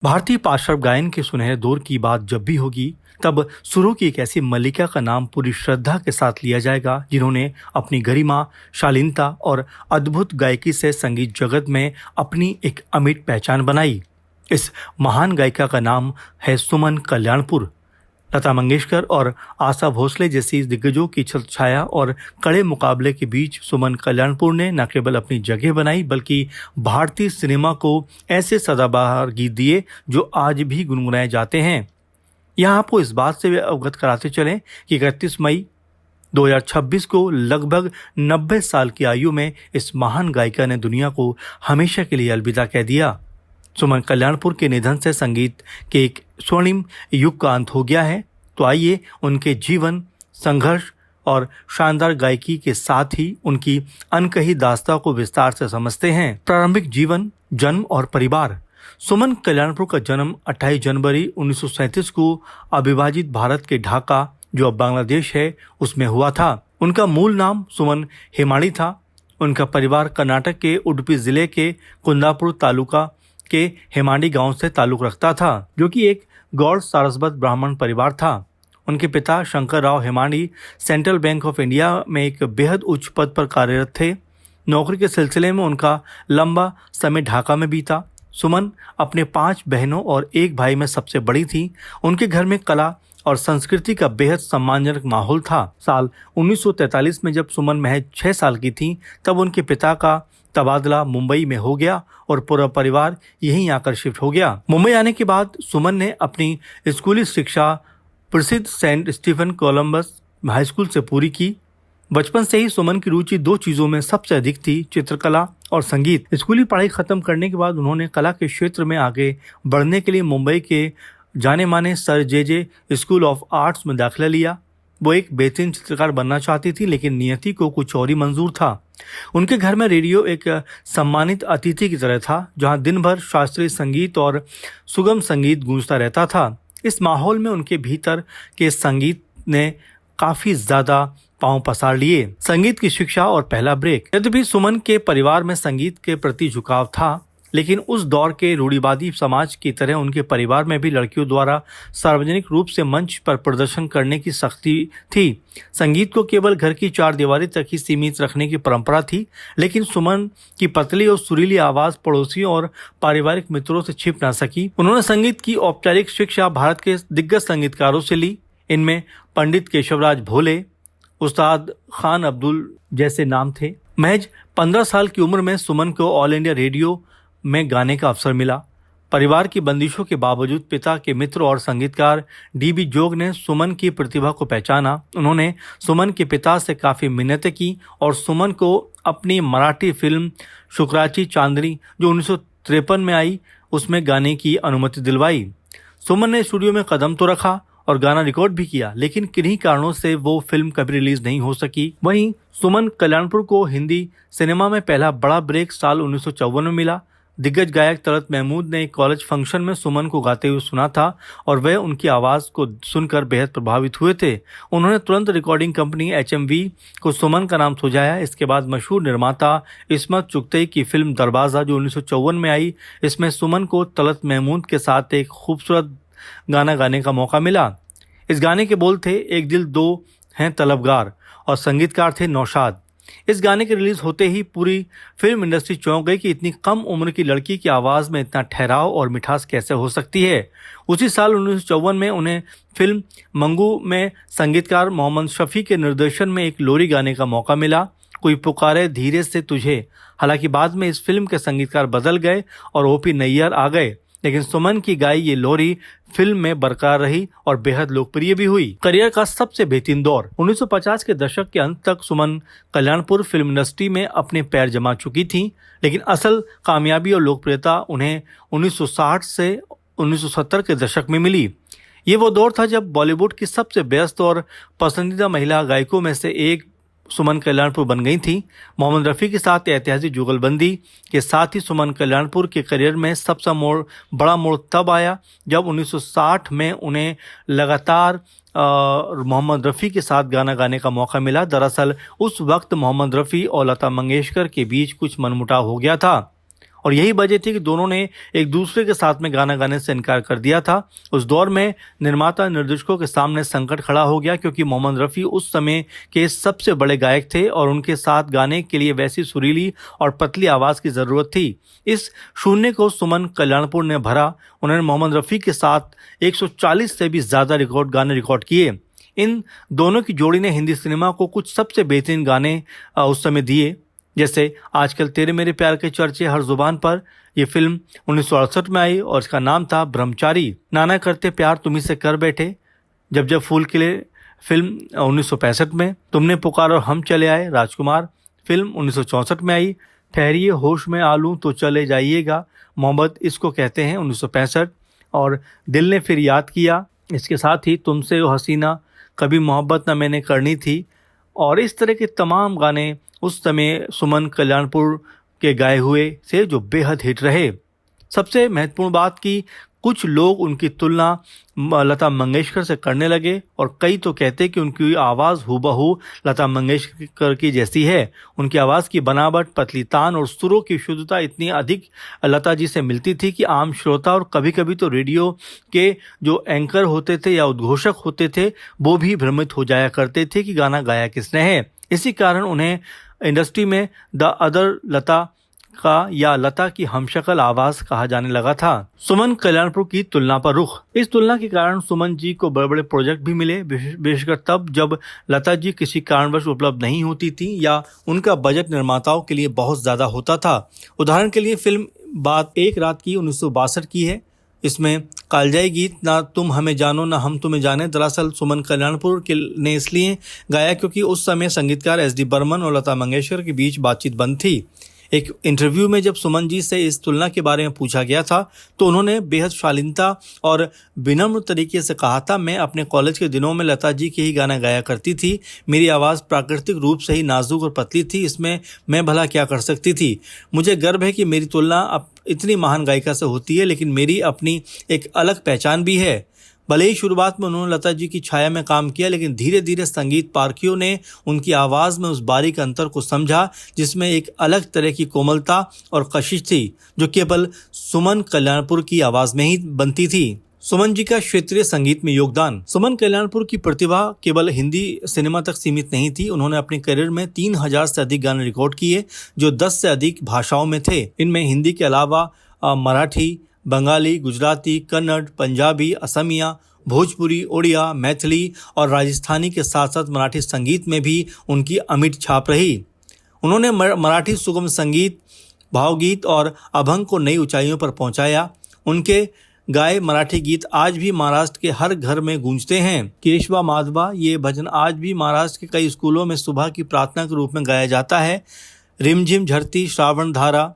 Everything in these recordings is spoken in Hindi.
भारतीय पार्श्व गायन के सुनहरे दौर की बात जब भी होगी, तब सुरों की एक ऐसी मल्लिका का नाम पूरी श्रद्धा के साथ लिया जाएगा जिन्होंने अपनी गरिमा, शालीनता और अद्भुत गायकी से संगीत जगत में अपनी एक अमिट पहचान बनाई। इस महान गायिका का नाम है सुमन कल्याणपुर। लता मंगेशकर और आशा भोसले जैसी दिग्गजों की छत्रछाया और कड़े मुकाबले के बीच सुमन कल्याणपुर ने न केवल अपनी जगह बनाई, बल्कि भारतीय सिनेमा को ऐसे सदाबहार गीत दिए जो आज भी गुनगुनाए जाते हैं। यहाँ आपको इस बात से अवगत कराते चलें कि 31 मई 2026 को लगभग 90 साल की आयु में इस महान गायिका ने दुनिया को हमेशा के लिए अलविदा कह दिया। सुमन कल्याणपुर के निधन से संगीत के एक स्वर्णिम युग का अंत हो गया है। तो आइए उनके जीवन, संघर्ष और शानदार गायकी के साथ ही उनकी अनकही दास्तां को विस्तार से समझते हैं। प्रारंभिक जीवन, जन्म और परिवार। सुमन कल्याणपुर का जन्म 28 जनवरी 1937 को अविभाजित भारत के ढाका, जो अब बांग्लादेश है, उसमें हुआ था। उनका मूल नाम सुमन हेमाड़ी था। उनका परिवार कर्नाटक के उडुपी जिले के कुंदापुर तालुका के हेमाड़ी गांव से ताल्लुक रखता था, जो कि एक गौड़ सारस्वत ब्राह्मण परिवार था। उनके पिता Shankar Rao Hemadi central bank of India में एक बेहद उच्च पद पर कार्यरत थे। नौकरी के सिलसिले में उनका लंबा समय ढाका में बीता। सुमन अपने 5 बहनों और एक भाई में सबसे बड़ी थी। उनके घर में कला और संस्कृति का बेहद सम्मानजनक माहौल था। साल 1943 में जब सुमन महज 6 साल की थी, तब उनके पिता का तबादला मुंबई में हो गया और पूरा परिवार यहीं आकर शिफ्ट हो गया। मुंबई आने के बाद सुमन ने अपनी स्कूली शिक्षा प्रसिद्ध Saint Stephen Columbus high school से पूरी की। बचपन से ही सुमन की रुचि 2 चीज़ों में सबसे अधिक थी, चित्रकला और संगीत। स्कूली पढ़ाई खत्म करने के बाद उन्होंने कला के क्षेत्र में आगे बढ़ने के लिए मुंबई के जाने माने sir J school of arts में दाखिला लिया। वो एक बेहतरीन चित्रकार बनना चाहती थी, लेकिन नियति को कुछ और ही मंजूर था। उनके घर में रेडियो एक सम्मानित अतिथि की तरह था, जहां दिन भर शास्त्रीय संगीत और सुगम संगीत गूंजता रहता था। इस माहौल में उनके भीतर के संगीत ने काफी ज्यादा पांव पसार लिए। संगीत की शिक्षा और पहला ब्रेक। यद्यपि सुमन के परिवार में संगीत के प्रति झुकाव था, लेकिन उस दौर के रूढ़िवादी समाज की तरह उनके परिवार में भी लड़कियों द्वारा सार्वजनिक रूप से मंच पर प्रदर्शन करने की सख्ती थी। संगीत को केवल घर की 4 दीवारी तक ही सीमित रखने की परंपरा थी, लेकिन सुमन की पतली और सुरीली आवाज पड़ोसियों और पारिवारिक मित्रों से छिप ना सकी। उन्होंने संगीत की औपचारिक शिक्षा भारत के दिग्गज संगीतकारों से ली। इनमें पंडित केशवराज भोले, उस्ताद खान अब्दुल जैसे नाम थे। महज 15 साल की उम्र में सुमन को ऑल इंडिया रेडियो में गाने का अवसर मिला। परिवार की बंदिशों के बावजूद पिता के मित्र और संगीतकार डीबी जोग ने सुमन की प्रतिभा को पहचाना। उन्होंने सुमन के पिता से काफ़ी मिन्नतें की और सुमन को अपनी मराठी फिल्म शुक्राची चांदनी, जो 1953 में आई, उसमें गाने की अनुमति दिलवाई। सुमन ने स्टूडियो में कदम तो रखा और गाना रिकॉर्ड भी किया, लेकिन किन्हीं कारणों से वो फिल्म कभी रिलीज नहीं हो सकी। वहीं सुमन कल्याणपुर को हिंदी सिनेमा में पहला बड़ा ब्रेक साल 1954 में मिला। दिग्गज गायक तलत महमूद ने एक कॉलेज फंक्शन में सुमन को गाते हुए सुना था और वह उनकी आवाज़ को सुनकर बेहद प्रभावित हुए थे। उन्होंने तुरंत रिकॉर्डिंग कंपनी HMV को सुमन का नाम सुझाया। इसके बाद मशहूर निर्माता इस्मत चुगतई की फिल्म दरवाज़ा, जो 1954 में आई, इसमें सुमन को तलत महमूद के साथ एक खूबसूरत गाना गाने का मौका मिला। इस गाने के बोल थे, एक दिल दो हैं तलबगार, और संगीतकार थे नौशाद। इस गाने के रिलीज होते ही पूरी फिल्म इंडस्ट्री चौंक गई कि इतनी कम उम्र की लड़की की आवाज़ में इतना ठहराव और मिठास कैसे हो सकती है। उसी साल 1954 में उन्हें फिल्म मंगू में संगीतकार मोहम्मद शफी के निर्देशन में एक लोरी गाने का मौका मिला, कोई पुकारे धीरे से तुझे। हालांकि बाद में इस फिल्म के संगीतकार बदल गए और OP नैयर आ गए, लेकिन सुमन की गाई ये लोरी फिल्म में बरकरार रही और बेहद लोकप्रिय भी हुई। करियर का सबसे बेहतरीन दौर। 1950 के दशक के अंत तक सुमन कल्याणपुर फिल्म इंडस्ट्री में अपने पैर जमा चुकी थी, लेकिन असल कामयाबी और लोकप्रियता उन्हें 1960 से 1970 के दशक में मिली। ये वो दौर था जब बॉलीवुड की सबसे व्यस्त और पसंदीदा महिला गायकों में से एक सुमन कल्याणपुर बन गई थी। मोहम्मद रफ़ी के साथ ऐतिहासिक जुगलबंदी के साथ ही सुमन कल्याणपुर के करियर में सबसे बड़ा मोड़ तब आया जब 1960 में उन्हें लगातार मोहम्मद रफ़ी के साथ गाना गाने का मौका मिला। दरअसल उस वक्त मोहम्मद रफ़ी और लता मंगेशकर के बीच कुछ मनमुटाव हो गया था और यही वजह थी कि दोनों ने एक दूसरे के साथ में गाना गाने से इनकार कर दिया था। उस दौर में निर्माता निर्देशकों के सामने संकट खड़ा हो गया, क्योंकि मोहम्मद रफ़ी उस समय के सबसे बड़े गायक थे और उनके साथ गाने के लिए वैसी सुरीली और पतली आवाज़ की ज़रूरत थी। इस शून्य को सुमन कल्याणपुर ने भरा। उन्होंने मोहम्मद रफ़ी के साथ 140 से भी ज़्यादा गाने रिकॉर्ड किए। इन दोनों की जोड़ी ने हिंदी सिनेमा को कुछ सबसे बेहतरीन गाने उस समय दिए, जैसे आजकल तेरे मेरे प्यार के चर्चे हर जुबान पर। यह फिल्म 1968 में आई और इसका नाम था ब्रह्मचारी। नाना करते प्यार तुम्ही से कर बैठे, जब जब फूल खिले फिल्म 1965 में। तुमने पुकार और हम चले आए राजकुमार फिल्म 1964 में आई। ठहरिए होश में आलूं तो चले जाइएगा मोहब्बत इसको कहते हैं 1965। और दिल ने फिर याद किया, इसके साथ ही तुमसे वो हसीना कभी मोहब्बत न मैंने करनी थी। और इस तरह के तमाम गाने उस समय सुमन कल्याणपुर के गाए हुए से जो बेहद हिट रहे। सबसे महत्वपूर्ण बात कि कुछ लोग उनकी तुलना लता मंगेशकर से करने लगे और कई तो कहते कि उनकी आवाज़ हूबहू लता मंगेशकर की जैसी है। उनकी आवाज़ की बनावट, पतली तान और सुरों की शुद्धता इतनी अधिक लता जी से मिलती थी कि आम श्रोता और कभी कभी तो रेडियो के जो एंकर होते थे या उद्घोषक होते थे वो भी भ्रमित हो जाया करते थे कि गाना गाया किसने है। इसी कारण उन्हें इंडस्ट्री में द अदर लता का या लता की हमशक्ल आवाज कहा जाने लगा था। सुमन कल्याणपुर की तुलना पर रुख। इस तुलना के कारण सुमन जी को बड़े बड़े प्रोजेक्ट भी मिले, विशेषकर तब जब लता जी किसी कारणवश उपलब्ध नहीं होती थी या उनका बजट निर्माताओं के लिए बहुत ज्यादा होता था। उदाहरण के लिए फिल्म बात एक रात की 1962 की है। इसमें कालजाई गीत ना तुम हमें जानो ना हम तुम्हें जाने दरअसल सुमन कल्याणपुर ने इसलिए गाया क्योंकि उस समय संगीतकार एस डी बर्मन और लता मंगेशकर के बीच बातचीत बंद थी। एक इंटरव्यू में जब सुमन जी से इस तुलना के बारे में पूछा गया था तो उन्होंने बेहद शालीनता और विनम्र तरीके से कहा था, मैं अपने कॉलेज के दिनों में लता जी के ही गाना गाया करती थी। मेरी आवाज़ प्राकृतिक रूप से ही नाजुक और पतली थी, इसमें मैं भला क्या कर सकती थी। मुझे गर्व है कि मेरी तुलना अब इतनी महान गायिका से होती है, लेकिन मेरी अपनी एक अलग पहचान भी है। भले ही शुरुआत में उन्होंने लता जी की छाया में काम किया, लेकिन धीरे धीरे संगीत पारखियों ने उनकी आवाज़ में उस बारीक अंतर को समझा जिसमें एक अलग तरह की कोमलता और कशिश थी जो केवल सुमन कल्याणपुर की आवाज़ में ही बनती थी। सुमन जी का क्षेत्रीय संगीत में योगदान। सुमन कल्याणपुर की प्रतिभा केवल हिंदी सिनेमा तक सीमित नहीं थी। उन्होंने अपने करियर में 3000 से अधिक गाने रिकॉर्ड किए जो 10 से अधिक भाषाओं में थे। इनमें हिंदी के अलावा मराठी, बंगाली, गुजराती, कन्नड़, पंजाबी, असमिया, भोजपुरी, ओडिया, मैथिली और राजस्थानी के साथ साथ मराठी संगीत में भी उनकी अमिट छाप रही। उन्होंने मराठी सुगम संगीत, भावगीत और अभंग को नई ऊंचाइयों पर पहुंचाया। उनके गाए मराठी गीत आज भी महाराष्ट्र के हर घर में गूंजते हैं। केशवा माधवा ये भजन आज भी महाराष्ट्र के कई स्कूलों में सुबह की प्रार्थना के रूप में गाया जाता है। रिमझिम झरती श्रावण धारा,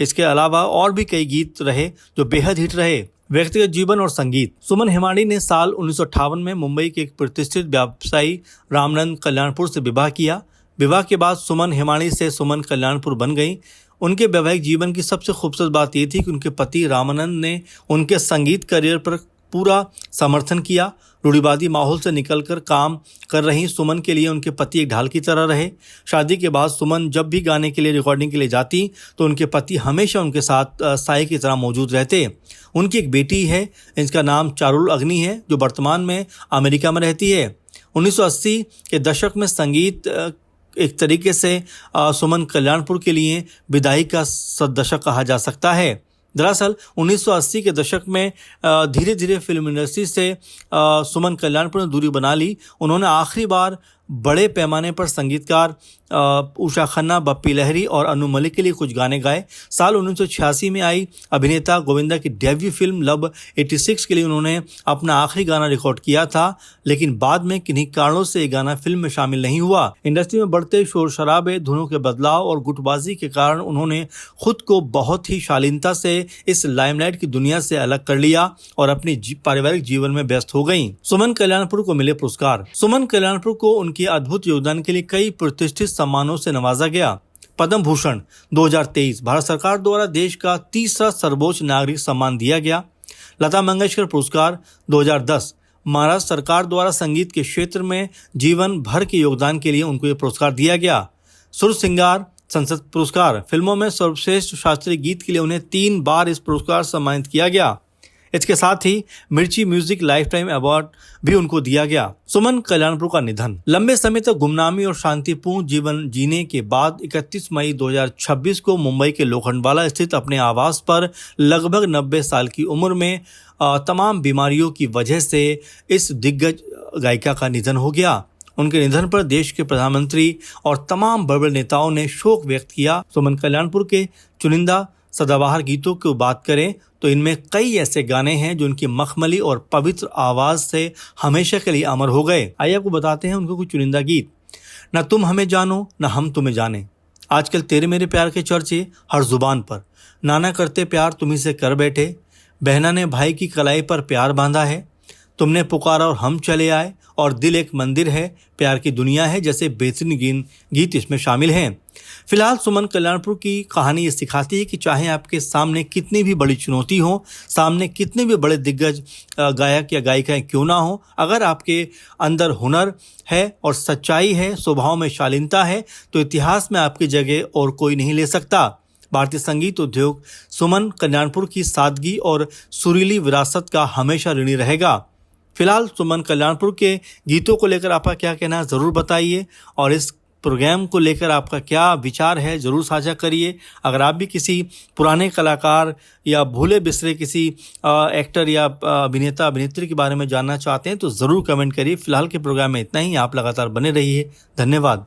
इसके अलावा और भी कई गीत रहे जो बेहद हिट रहे। व्यक्तिगत जीवन और संगीत। सुमन हेमाड़ी ने साल 1958 में मुंबई के एक प्रतिष्ठित व्यवसायी रामनंद कल्याणपुर से विवाह किया। विवाह के बाद सुमन हेमाड़ी से सुमन कल्याणपुर बन गई। उनके वैवाहिक जीवन की सबसे खूबसूरत बात यह थी कि उनके पति रामानंद ने उनके संगीत करियर पर पूरा समर्थन किया। रूढ़िवादी माहौल से निकलकर काम कर रही सुमन के लिए उनके पति एक ढाल की तरह रहे। शादी के बाद सुमन जब भी गाने के लिए, रिकॉर्डिंग के लिए जाती तो उनके पति हमेशा उनके साथ साई की तरह मौजूद रहते। उनकी एक बेटी है, इसका नाम चारुल अग्नि है, जो वर्तमान में अमेरिका में रहती है। 1980 के दशक में संगीत एक तरीके से सुमन कल्याणपुर के लिए विदाई का दशक कहा जा सकता है। दरअसल 1980 के दशक में धीरे धीरे फिल्म इंडस्ट्री से सुमन कल्याणपुर ने दूरी बना ली। उन्होंने आखिरी बार बड़े पैमाने पर संगीतकार उषा खन्ना, बप्पी लहरी और अनु मलिक के लिए कुछ गाने गाए। साल 1986 में आई अभिनेता गोविंदा की डेब्यू फिल्म लव 86 के लिए उन्होंने अपना आखिरी गाना रिकॉर्ड किया था, लेकिन बाद में किन्हीं कारणों से ये गाना फिल्म में शामिल नहीं हुआ। इंडस्ट्री में बढ़ते शोर शराबे, धुनों के बदलाव और गुटबाजी के कारण उन्होंने खुद को बहुत ही शालीनता से इस लाइमलाइट की दुनिया से अलग कर लिया और अपने पारिवारिक जीवन में व्यस्त हो गयी। सुमन कल्याणपुर को मिले पुरस्कार। सुमन कल्याणपुर को उनके अद्भुत योगदान के लिए कई प्रतिष्ठित सम्मानों से नवाजा गया। पद्म भूषण 2023 भारत सरकार द्वारा देश का तीसरा सर्वोच्च नागरिक सम्मान दिया गया। लता मंगेशकर पुरस्कार 2010 महाराष्ट्र सरकार द्वारा संगीत के क्षेत्र में जीवन भर के योगदान के लिए उनको ये पुरस्कार दिया गया। सुर सिंगार संसद पुरस्कार। फिल्मों में सर्वश्रेष्ठ शास्त्रीय गीत के लिए उन्हें 3 बार इस पुरस्कार से सम्मानित किया गया। इसके साथ ही मिर्ची म्यूजिक लाइफ टाइम अवार्ड भी उनको दिया गया। सुमन कल्याणपुर का निधन। लंबे समय तक गुमनामी और शांतिपूर्ण जीवन जीने के बाद 31 मई 2026 को मुंबई के लोखंडवाला स्थित अपने आवास पर लगभग 90 साल की उम्र में तमाम बीमारियों की वजह से इस दिग्गज गायिका का निधन हो गया। उनके निधन पर देश के प्रधानमंत्री और तमाम बड़े नेताओं ने शोक व्यक्त किया। सुमन कल्याणपुर के चुनिंदा सदाबहार गीतों की बात करें तो इनमें कई ऐसे गाने हैं जो उनकी मखमली और पवित्र आवाज से हमेशा के लिए अमर हो गए। आइए आपको बताते हैं उनके कुछ चुनिंदा गीत। न तुम हमें जानो न हम तुम्हें जाने, आजकल तेरे मेरे प्यार के चर्चे हर जुबान पर, नाना करते प्यार तुम्ही से कर बैठे, बहना ने भाई की कलाई पर प्यार बांधा है, तुमने पुकारा और हम चले आए, और दिल एक मंदिर है, प्यार की दुनिया है, जैसे बेहतरीन गीत इसमें शामिल हैं। फिलहाल सुमन कल्याणपुर की कहानी ये सिखाती है कि चाहे आपके सामने कितनी भी बड़ी चुनौती हो, सामने कितने भी बड़े दिग्गज गायक या गायिकाएं क्यों ना हो, अगर आपके अंदर हुनर है और सच्चाई है, स्वभाव में शालीनता है, तो इतिहास में आपकी जगह और कोई नहीं ले सकता। भारतीय संगीत उद्योग सुमन कल्याणपुर की सादगी और सुरीली विरासत का हमेशा ऋणी रहेगा। फिलहाल सुमन कल्याणपुर के गीतों को लेकर आपका क्या कहना है ज़रूर बताइए, और इस प्रोग्राम को लेकर आपका क्या विचार है ज़रूर साझा करिए। अगर आप भी किसी पुराने कलाकार या भूले बिसरे किसी एक्टर या अभिनेता अभिनेत्री के बारे में जानना चाहते हैं तो ज़रूर कमेंट करिए। फिलहाल के प्रोग्राम में इतना ही। आप लगातार बने रहिए। धन्यवाद।